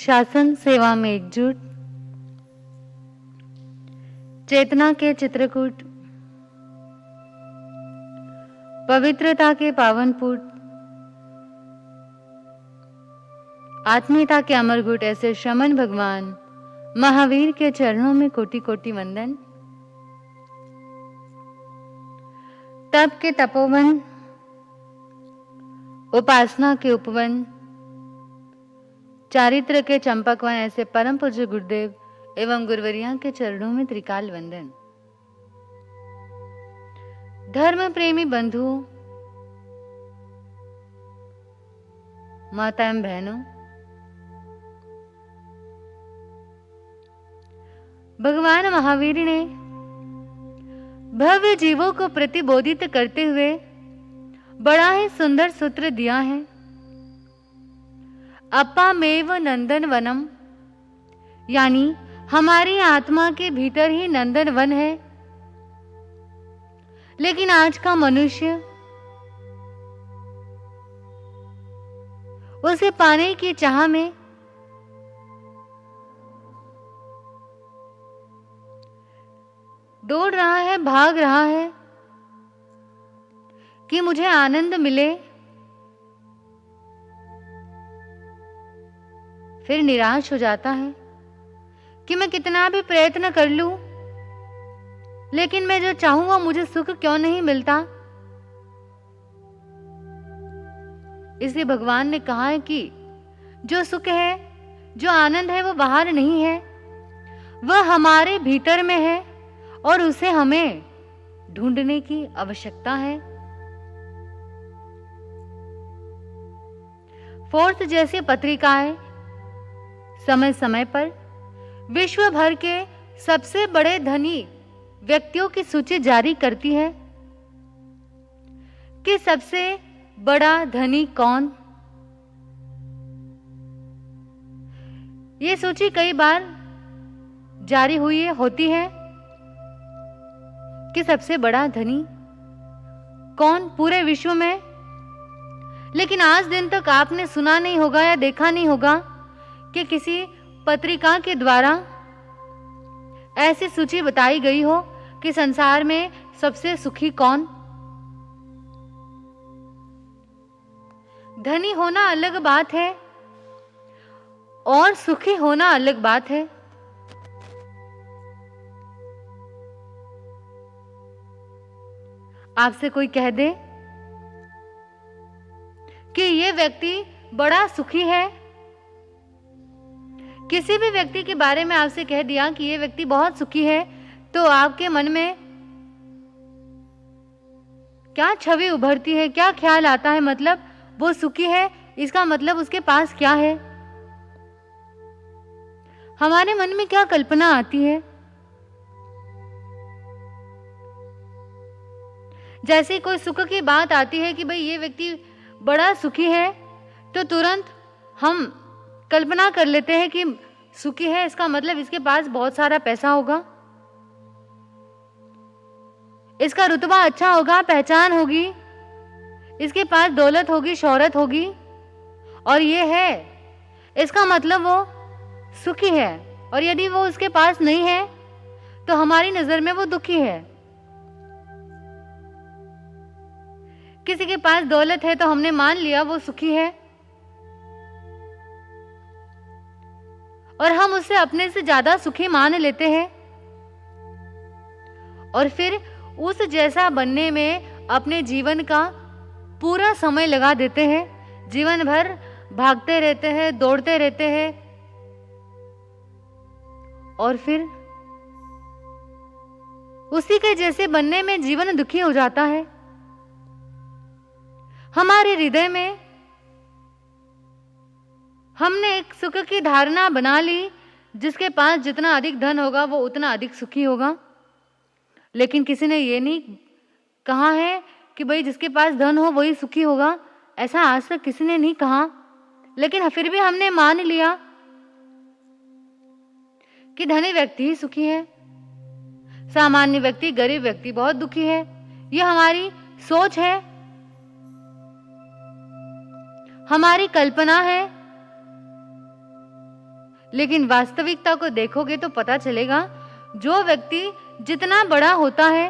शासन सेवा में एकजुट, चेतना के चित्रकूट, पवित्रता के पावनपुट, आत्मीयता के अमरगुट ऐसे शमन भगवान महावीर के चरणों में कोटि कोटि वंदन। तप के तपोवन, उपासना के उपवन, चारित्र के चंपकवन ऐसे परम पूज्य गुरुदेव एवं गुरुवरिया के चरणों में त्रिकाल वंदन। धर्म प्रेमी बंधु, माता एवं बहनों, भगवान महावीर ने भव्य जीवों को प्रतिबोधित करते हुए बड़ा ही सुंदर सूत्र दिया है। अपामेव नंदन वनम, यानी हमारी आत्मा के भीतर ही नंदन वन है। लेकिन आज का मनुष्य उसे पाने की चाह में दौड़ रहा है, भाग रहा है कि मुझे आनंद मिले, फिर निराश हो जाता है कि मैं कितना भी प्रयत्न कर लूं, लेकिन मैं जो चाहूं वो मुझे सुख क्यों नहीं मिलता। इसलिए भगवान ने कहा है कि जो सुख है, जो आनंद है, वो बाहर नहीं है, वह हमारे भीतर में है और उसे हमें ढूंढने की आवश्यकता है। फोर्स जैसी पत्रिकाएं समय समय पर विश्व भर के सबसे बड़े धनी व्यक्तियों की सूची जारी करती है कि सबसे बड़ा धनी कौन। ये सूची कई बार जारी होती है कि सबसे बड़ा धनी कौन पूरे विश्व में। लेकिन आज दिन तक आपने सुना नहीं होगा या देखा नहीं होगा कि किसी पत्रिका के द्वारा ऐसी सूची बताई गई हो कि संसार में सबसे सुखी कौन। धनी होना अलग बात है और सुखी होना अलग बात है। आपसे कोई कह दे कि ये व्यक्ति बड़ा सुखी है, किसी भी व्यक्ति के बारे में आपसे कह दिया कि ये व्यक्ति बहुत सुखी है, तो आपके मन में क्या छवि उभरती है, क्या ख्याल आता है? मतलब वो सुखी है, इसका मतलब उसके पास क्या है? हमारे मन में क्या कल्पना आती है? जैसे कोई सुख की बात आती है कि भाई ये व्यक्ति बड़ा सुखी है, तो तुरंत हम कल्पना कर लेते हैं कि सुखी है, इसका मतलब इसके पास बहुत सारा पैसा होगा, इसका रुतबा अच्छा होगा, पहचान होगी, इसके पास दौलत होगी, शोहरत होगी, और ये है, इसका मतलब वो सुखी है। और यदि वो उसके पास नहीं है तो हमारी नजर में वो दुखी है। किसी के पास दौलत है तो हमने मान लिया वो सुखी है, और हम उसे अपने से ज्यादा सुखी मान लेते हैं और फिर उस जैसा बनने में अपने जीवन का पूरा समय लगा देते हैं। जीवन भर भागते रहते हैं, दौड़ते रहते हैं, और फिर उसी के जैसे बनने में जीवन दुखी हो जाता है। हमारे हृदय में हमने एक सुख की धारणा बना ली, जिसके पास जितना अधिक धन होगा वो उतना अधिक सुखी होगा। लेकिन किसी ने ये नहीं कहा है कि भाई जिसके पास धन हो वही सुखी होगा। ऐसा आज तक किसी ने नहीं कहा, लेकिन फिर भी हमने मान लिया कि धनी व्यक्ति ही सुखी है, सामान्य व्यक्ति, गरीब व्यक्ति बहुत दुखी है। यह हमारी सोच है, हमारी कल्पना है। लेकिन वास्तविकता को देखोगे तो पता चलेगा जो व्यक्ति जितना बड़ा होता है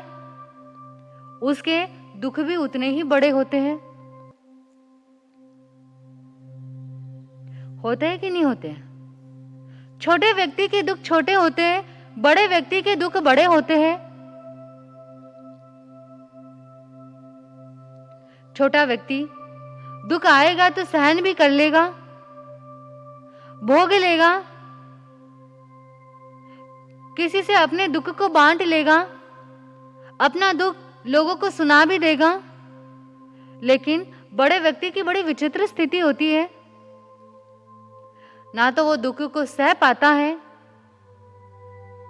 उसके दुख भी उतने ही बड़े होते हैं। होते हैं कि नहीं होते हैं? छोटे व्यक्ति के दुख छोटे होते हैं, बड़े व्यक्ति के दुख बड़े होते हैं। छोटा व्यक्ति दुख आएगा तो सहन भी कर लेगा, भोग लेगा, किसी से अपने दुख को बांट लेगा, अपना दुख लोगों को सुना भी देगा। लेकिन बड़े व्यक्ति की बड़ी विचित्र स्थिति होती है, ना तो वो दुख को सह पाता है,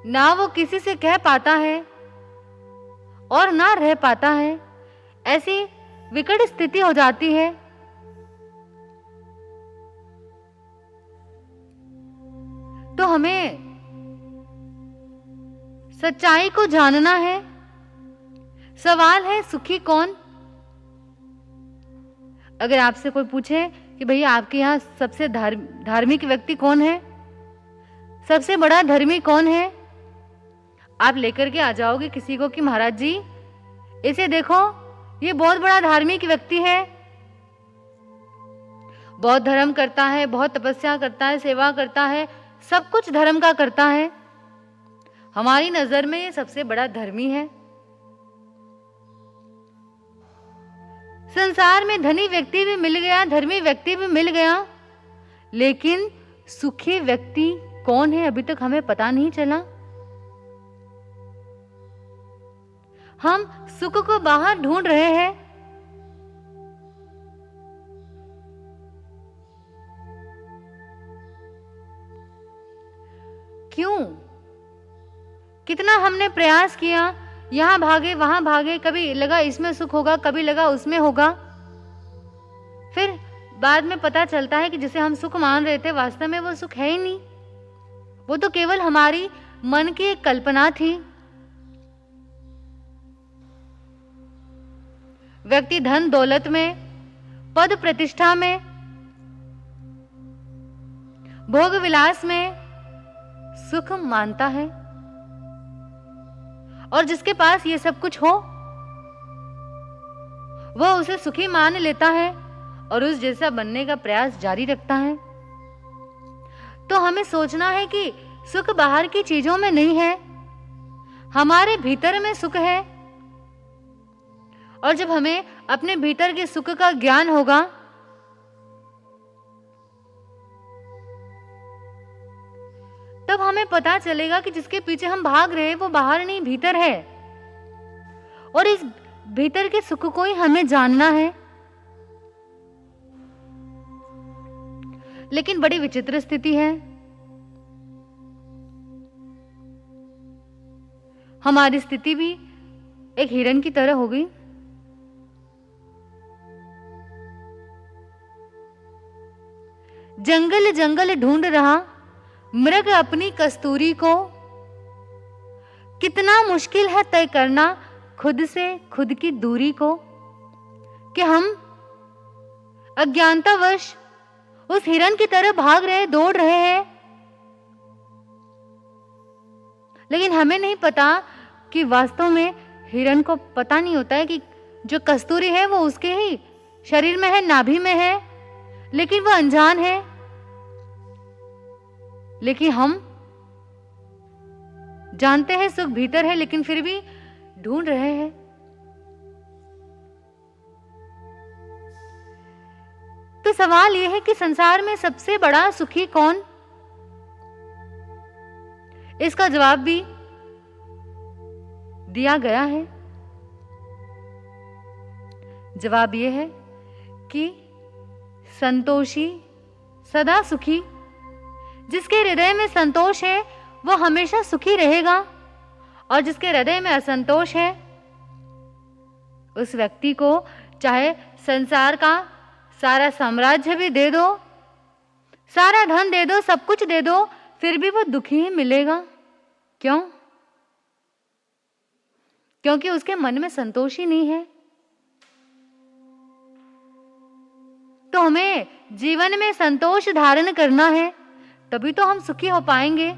ना वो किसी से कह पाता है और ना रह पाता है। ऐसी विकट स्थिति हो जाती है। तो हमें सच्चाई को जानना है। सवाल है सुखी कौन? अगर आपसे कोई पूछे कि भैया आपके यहाँ सबसे धार्मिक व्यक्ति कौन है, सबसे बड़ा धर्मी कौन है, आप लेकर के आ जाओगे किसी को कि महाराज जी इसे देखो, ये बहुत बड़ा धार्मिक व्यक्ति है, बहुत धर्म करता है, बहुत तपस्या करता है, सेवा करता है, सब कुछ धर्म का करता है, हमारी नजर में ये सबसे बड़ा धर्मी है। संसार में धनी व्यक्ति भी मिल गया, धर्मी व्यक्ति भी मिल गया, लेकिन सुखी व्यक्ति कौन है अभी तक हमें पता नहीं चला। हम सुख को बाहर ढूंढ रहे हैं। क्यों? कितना हमने प्रयास किया, यहां भागे वहां भागे, कभी लगा इसमें सुख होगा, कभी लगा उसमें होगा, फिर बाद में पता चलता है कि जिसे हम सुख मान रहे थे वास्तव में वो सुख है ही नहीं, वो तो केवल हमारी मन की एक कल्पना थी। व्यक्ति धन दौलत में, पद प्रतिष्ठा में, भोग विलास में सुख मानता है, और जिसके पास ये सब कुछ हो वह उसे सुखी मान लेता है और उस जैसा बनने का प्रयास जारी रखता है। तो हमें सोचना है कि सुख बाहर की चीजों में नहीं है, हमारे भीतर में सुख है। और जब हमें अपने भीतर के सुख का ज्ञान होगा तब हमें पता चलेगा कि जिसके पीछे हम भाग रहे हैं वो बाहर नहीं भीतर है, और इस भीतर के सुख को ही हमें जानना है। लेकिन बड़ी विचित्र स्थिति है, हमारी स्थिति भी एक हिरण की तरह हो गई। जंगल जंगल ढूंढ रहा मृग अपनी कस्तूरी को, कितना मुश्किल है तय करना खुद से खुद की दूरी को, कि हम अज्ञानतावश उस हिरण की तरह भाग रहे, दौड़ रहे हैं, लेकिन हमें नहीं पता कि वास्तव में हिरण को पता नहीं होता है कि जो कस्तूरी है वो उसके ही शरीर में है, नाभि में है, लेकिन वो अनजान है। लेकिन हम जानते हैं सुख भीतर है, लेकिन फिर भी ढूंढ रहे हैं। तो सवाल यह है कि संसार में सबसे बड़ा सुखी कौन? इसका जवाब भी दिया गया है। जवाब यह है कि संतोषी, सदा सुखी, जिसके हृदय में संतोष है वो हमेशा सुखी रहेगा, और जिसके हृदय में असंतोष है उस व्यक्ति को चाहे संसार का सारा साम्राज्य भी दे दो, सारा धन दे दो, सब कुछ दे दो, फिर भी वो दुखी ही मिलेगा। क्यों? क्योंकि उसके मन में संतोष ही नहीं है। तो हमें जीवन में संतोष धारण करना है, तभी तो हम सुखी हो पाएंगे।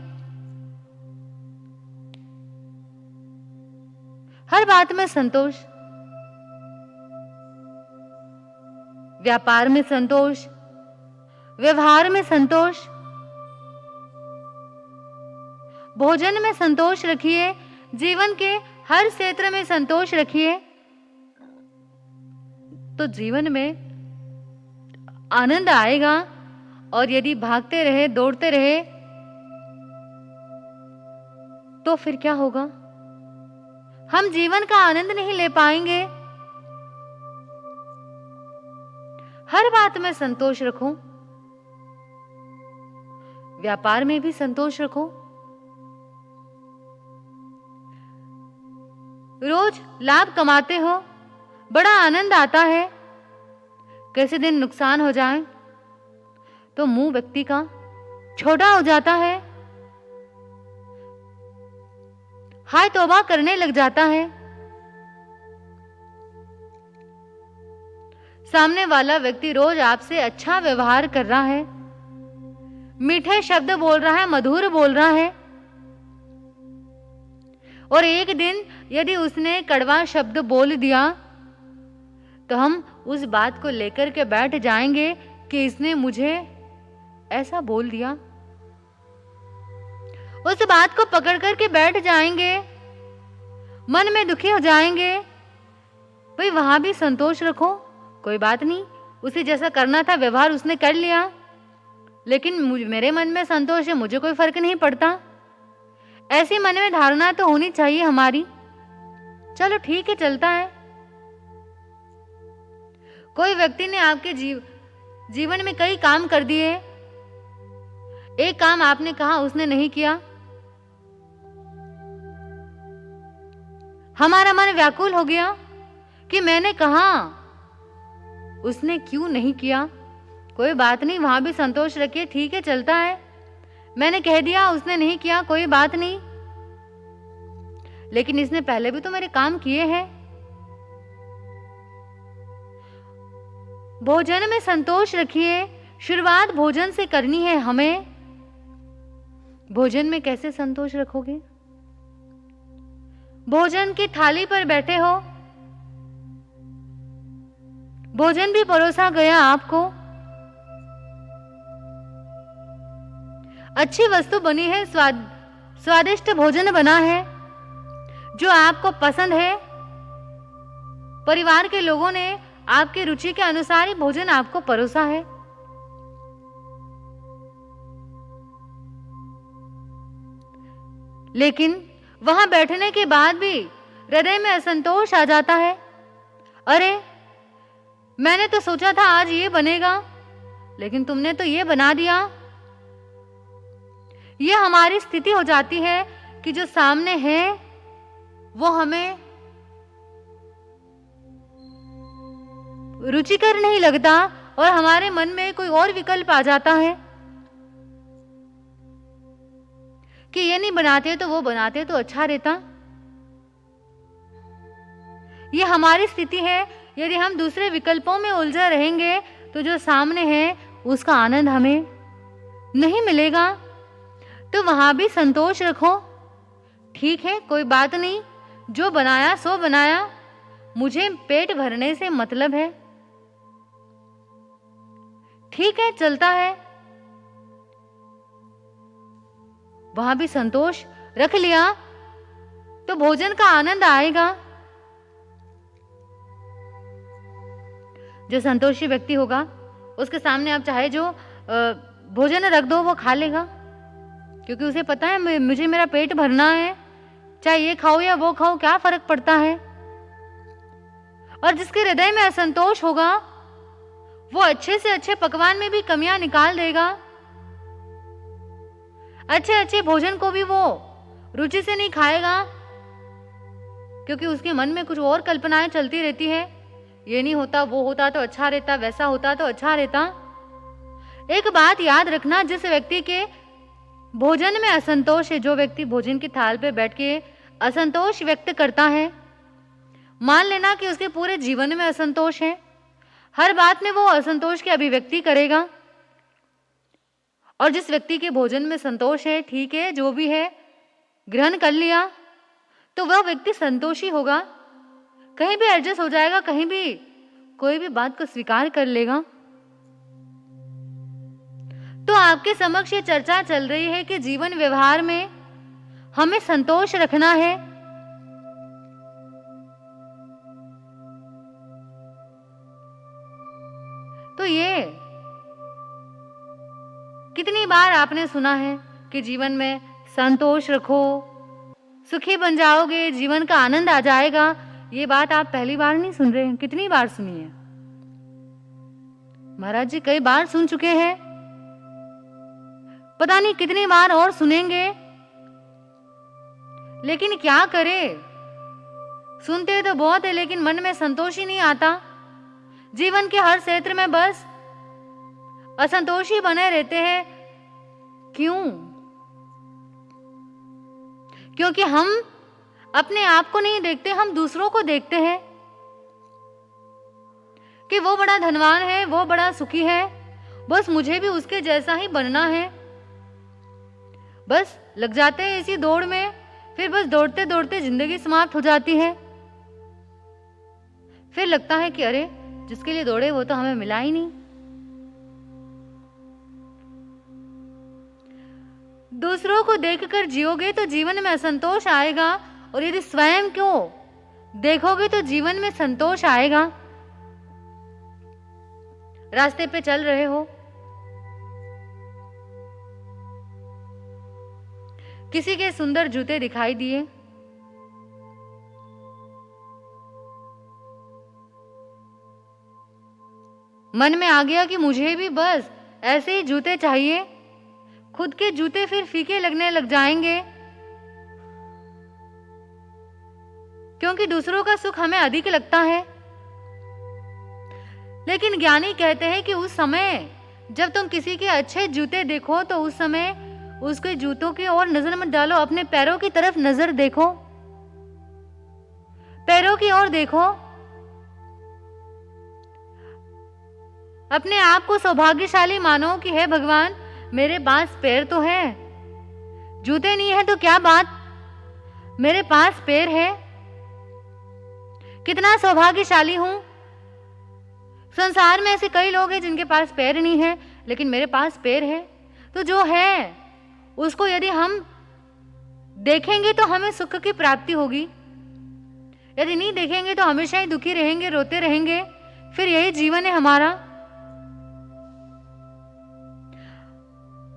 हर बात में संतोष, व्यापार में संतोष, व्यवहार में संतोष, भोजन में संतोष रखिए, जीवन के हर क्षेत्र में संतोष रखिए, तो जीवन में आनंद आएगा। और यदि भागते रहे, दौड़ते रहे, तो फिर क्या होगा? हम जीवन का आनंद नहीं ले पाएंगे। हर बात में संतोष रखो, व्यापार में भी संतोष रखो। रोज लाभ कमाते हो, बड़ा आनंद आता है। कैसे दिन नुकसान हो जाए तो मुंह व्यक्ति का छोटा हो जाता है, हाय तौबा करने लग जाता है। सामने वाला व्यक्ति रोज आपसे अच्छा व्यवहार कर रहा है, मीठे शब्द बोल रहा है, मधुर बोल रहा है, और एक दिन यदि उसने कड़वा शब्द बोल दिया तो हम उस बात को लेकर के बैठ जाएंगे कि इसने मुझे ऐसा बोल दिया। उस बात को पकड़ करके बैठ जाएंगे, मन में दुखी हो जाएंगे। भाई वहां भी संतोष रखो, कोई बात नहीं, उसे जैसा करना था व्यवहार उसने कर लिया, लेकिन मेरे मन में संतोष है, मुझे कोई फर्क नहीं पड़ता। ऐसी मन में धारणा तो होनी चाहिए हमारी। चलो ठीक है, चलता है। कोई व्यक्ति ने आपके जीवन में कई काम कर दिए, एक काम आपने कहा उसने नहीं किया, हमारा मन व्याकुल हो गया कि मैंने कहा, उसने क्यों नहीं किया। कोई बात नहीं, वहां भी संतोष रखिए, ठीक है, चलता है। मैंने कह दिया, उसने नहीं किया, कोई बात नहीं, लेकिन इसने पहले भी तो मेरे काम किए हैं। भोजन में संतोष रखिए, शुरुआत भोजन से करनी है हमें। भोजन में कैसे संतोष रखोगे? भोजन की थाली पर बैठे हो, भोजन भी परोसा गया आपको, अच्छी वस्तु बनी है, स्वादिष्ट भोजन बना है जो आपको पसंद है, परिवार के लोगों ने आपकी रुचि के अनुसार ही भोजन आपको परोसा है। लेकिन वहां बैठने के बाद भी हृदय में असंतोष आ जाता है। अरे मैंने तो सोचा था आज ये बनेगा, लेकिन तुमने तो ये बना दिया। ये हमारी स्थिति हो जाती है कि जो सामने है वो हमें रुचिकर नहीं लगता और हमारे मन में कोई और विकल्प आ जाता है कि ये नहीं बनाते तो वो बनाते तो अच्छा रहता। ये हमारी स्थिति है। यदि हम दूसरे विकल्पों में उलझे रहेंगे तो जो सामने है उसका आनंद हमें नहीं मिलेगा। तो वहां भी संतोष रखो, ठीक है, कोई बात नहीं, जो बनाया सो बनाया, मुझे पेट भरने से मतलब है, ठीक है, चलता है। वहां भी संतोष रख लिया तो भोजन का आनंद आएगा। जो संतोषी व्यक्ति होगा उसके सामने आप चाहे जो भोजन रख दो वो खा लेगा, क्योंकि उसे पता है मुझे मेरा पेट भरना है, चाहे ये खाओ या वो खाओ, क्या फर्क पड़ता है। और जिसके हृदय में असंतोष होगा वो अच्छे से अच्छे पकवान में भी कमियां निकाल देगा, अच्छे अच्छे भोजन को भी वो रुचि से नहीं खाएगा, क्योंकि उसके मन में कुछ और कल्पनाएं चलती रहती है। ये नहीं होता, वो होता तो अच्छा रहता, वैसा होता तो अच्छा रहता। एक बात याद रखना, जिस व्यक्ति के भोजन में असंतोष है, जो व्यक्ति भोजन की थाल पे बैठ के असंतोष व्यक्त करता है, मान लेना कि उसके पूरे जीवन में असंतोष है। हर बात में वो असंतोष की अभिव्यक्ति करेगा और जिस व्यक्ति के भोजन में संतोष है, ठीक है, जो भी है ग्रहण कर लिया, तो वह व्यक्ति संतोषी होगा, कहीं भी एडजस्ट हो जाएगा, कहीं भी कोई भी बात को स्वीकार कर लेगा। तो आपके समक्ष ये चर्चा चल रही है कि जीवन व्यवहार में हमें संतोष रखना है। तो ये कितनी बार आपने सुना है कि जीवन में संतोष रखो, सुखी बन जाओगे, जीवन का आनंद आ जाएगा। ये बात आप पहली बार नहीं सुन रहे हैं, कितनी बार सुनी है महाराज जी, कई बार सुन चुके हैं, पता नहीं कितनी बार और सुनेंगे। लेकिन क्या करें, सुनते तो बहुत है लेकिन मन में संतोष ही नहीं आता। जीवन के हर क्षेत्र में बस असंतोषी बने रहते हैं। क्यों? क्योंकि हम अपने आप को नहीं देखते, हम दूसरों को देखते हैं कि वो बड़ा धनवान है, वो बड़ा सुखी है, बस मुझे भी उसके जैसा ही बनना है। बस लग जाते हैं इसी दौड़ में, फिर बस दौड़ते दौड़ते जिंदगी समाप्त हो जाती है। फिर लगता है कि अरे जिसके लिए दौड़े वो तो हमें मिला ही नहीं। दूसरों को देखकर जियोगे तो जीवन में असंतोष आएगा, और यदि स्वयं को देखोगे तो जीवन में संतोष आएगा। रास्ते पे चल रहे हो, किसी के सुंदर जूते दिखाई दिए, मन में आ गया कि मुझे भी बस ऐसे ही जूते चाहिए। खुद के जूते फिर फीके लगने लग जाएंगे, क्योंकि दूसरों का सुख हमें अधिक लगता है। लेकिन ज्ञानी कहते हैं कि उस समय जब तुम किसी के अच्छे जूते देखो तो उस समय उसके जूतों की ओर नजर मत डालो, अपने पैरों की तरफ नजर देखो, पैरों की ओर देखो। अपने आप को सौभाग्यशाली मानो कि हे भगवान मेरे पास पैर तो है, जूते नहीं है तो क्या बात, मेरे पास पैर है, कितना सौभाग्यशाली हूं। संसार में ऐसे कई लोग हैं जिनके पास पैर नहीं है, लेकिन मेरे पास पैर है। तो जो है उसको यदि हम देखेंगे तो हमें सुख की प्राप्ति होगी, यदि नहीं देखेंगे तो हमेशा ही दुखी रहेंगे, रोते रहेंगे। फिर यही जीवन है हमारा।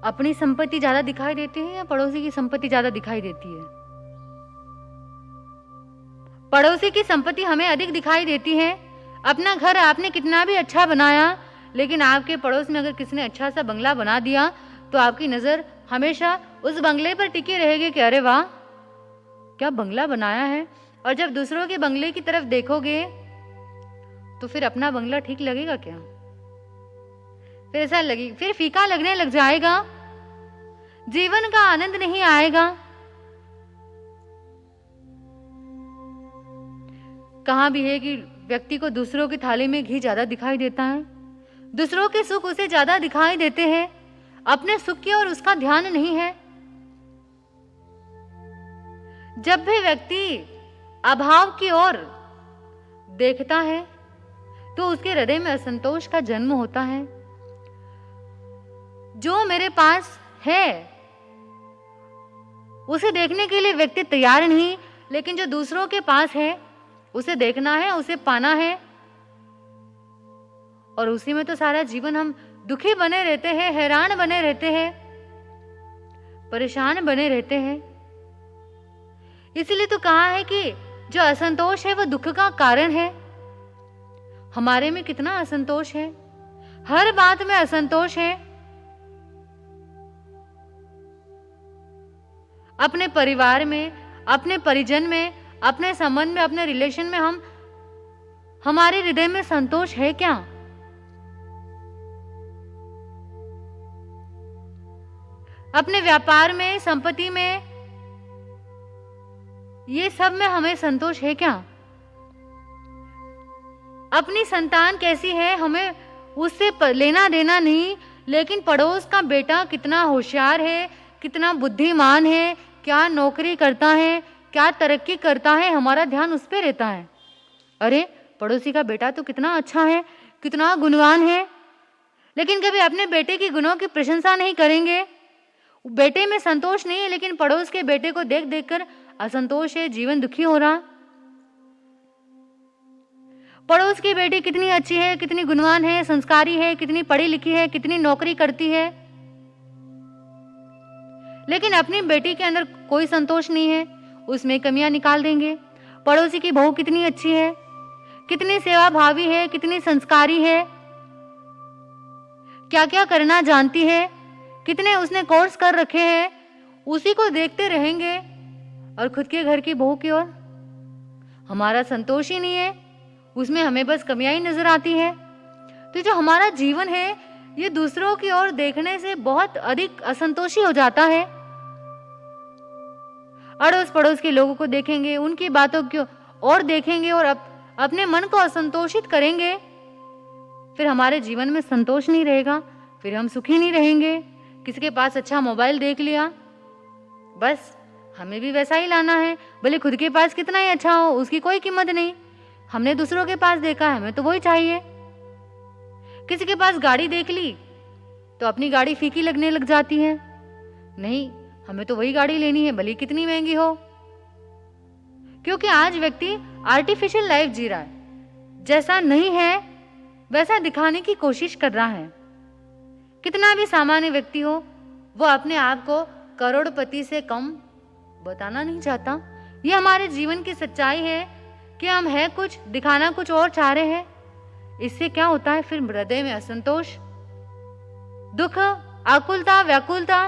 अपनी संपत्ति ज्यादा दिखाई देती है या पड़ोसी की संपत्ति ज्यादा दिखाई देती है? पड़ोसी की संपत्ति हमें अधिक दिखाई देती है। अपना घर आपने कितना भी अच्छा बनाया, लेकिन आपके पड़ोस में अगर किसी ने अच्छा सा बंगला बना दिया तो आपकी नजर हमेशा उस बंगले पर टिकी रहेगी कि अरे वाह क्या बंगला बनाया है। और जब दूसरों के बंगले की तरफ देखोगे तो फिर अपना बंगला ठीक लगेगा क्या? फिर ऐसा लगे, फिर फीका लगने लग जाएगा, जीवन का आनंद नहीं आएगा। कहां भी है कि व्यक्ति को दूसरों की थाली में घी ज्यादा दिखाई देता है, दूसरों के सुख उसे ज्यादा दिखाई देते हैं, अपने सुख की ओर उसका ध्यान नहीं है। जब भी व्यक्ति अभाव की ओर देखता है तो उसके हृदय में असंतोष का जन्म होता है। जो मेरे पास है उसे देखने के लिए व्यक्ति तैयार नहीं, लेकिन जो दूसरों के पास है उसे देखना है, उसे पाना है, और उसी में तो सारा जीवन हम दुखी बने रहते हैं, हैरान बने रहते हैं, परेशान बने रहते हैं। इसलिए तो कहा है कि जो असंतोष है वह दुख का कारण है। हमारे में कितना असंतोष है, हर बात में असंतोष है। अपने परिवार में, अपने परिजन में, अपने संबंध में, अपने रिलेशन में हमारे हृदय में संतोष है क्या? अपने व्यापार में, संपत्ति में, ये सब में हमें संतोष है क्या? अपनी संतान कैसी है हमें उससे लेना देना नहीं, लेकिन पड़ोस का बेटा कितना होशियार है, कितना बुद्धिमान है, क्या नौकरी करता है, क्या तरक्की करता है, हमारा ध्यान उस पे रहता है। अरे पड़ोसी का बेटा तो कितना अच्छा है, कितना गुणवान है, लेकिन कभी अपने बेटे की गुणों की प्रशंसा नहीं करेंगे। बेटे में संतोष नहीं है, लेकिन पड़ोस के बेटे को देख देख कर असंतोष है, जीवन दुखी हो रहा। पड़ोस की बेटी कितनी अच्छी है, कितनी गुणवान है, संस्कारी है, कितनी पढ़ी लिखी है, कितनी नौकरी करती है, लेकिन अपनी बेटी के अंदर कोई संतोष नहीं है, उसमें कमियां निकाल देंगे। पड़ोसी की बहू कितनी अच्छी है, कितनी सेवा भावी है, कितनी संस्कारी है, क्या क्या करना जानती है, कितने उसने कोर्स कर रखे हैं, उसी को देखते रहेंगे और खुद के घर की बहू की ओर हमारा संतोष ही नहीं है, उसमें हमें बस कमियां ही नजर आती है। तो जो हमारा जीवन है ये दूसरों की ओर देखने से बहुत अधिक असंतोषी हो जाता है। अड़ोस पड़ोस के लोगों को देखेंगे, उनकी बातों को और देखेंगे और अपने मन को असंतोषित करेंगे, फिर हमारे जीवन में संतोष नहीं रहेगा, फिर हम सुखी नहीं रहेंगे। किसी के पास अच्छा मोबाइल देख लिया, बस हमें भी वैसा ही लाना है, भले खुद के पास कितना ही अच्छा हो, उसकी कोई कीमत नहीं। हमने दूसरों के पास देखा है, हमें तो वही चाहिए। किसी के पास गाड़ी देख ली तो अपनी गाड़ी फीकी लगने लग जाती है, नहीं हमें तो वही गाड़ी लेनी है, भले कितनी महंगी हो। क्योंकि आज व्यक्ति आर्टिफिशियल लाइफ जी रहा है, जैसा नहीं है वैसा दिखाने की कोशिश कर रहा है। कितना भी सामान्य व्यक्ति हो, वो अपने आप को करोड़पति से कम बताना नहीं चाहता। ये हमारे जीवन की सच्चाई है कि हम है कुछ, दिखाना कुछ और चाह रहे हैं। इससे क्या होता है, फिर हृदय में असंतोष, दुख, आकुलता, व्याकुलता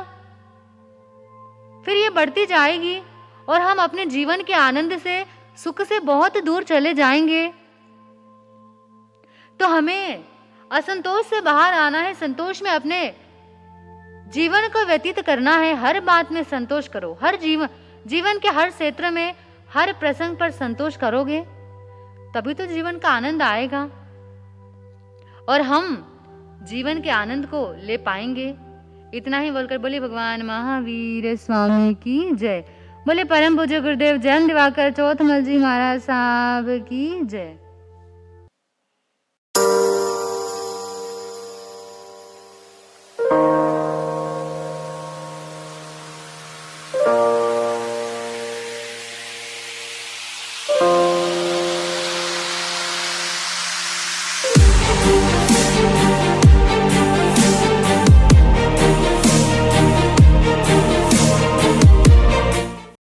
फिर ये बढ़ती जाएगी और हम अपने जीवन के आनंद से, सुख से बहुत दूर चले जाएंगे। तो हमें असंतोष से बाहर आना है, संतोष में अपने जीवन को व्यतीत करना है। हर बात में संतोष करो, हर जीवन के हर क्षेत्र में, हर प्रसंग पर संतोष करोगे तभी तो जीवन का आनंद आएगा और हम जीवन के आनंद को ले पाएंगे। इतना ही बोलकर बोले भगवान महावीर स्वामी की जय। बोले परम पूज्य गुरुदेव जैन दिवाकर चौथमल जी महाराज साहब की जय।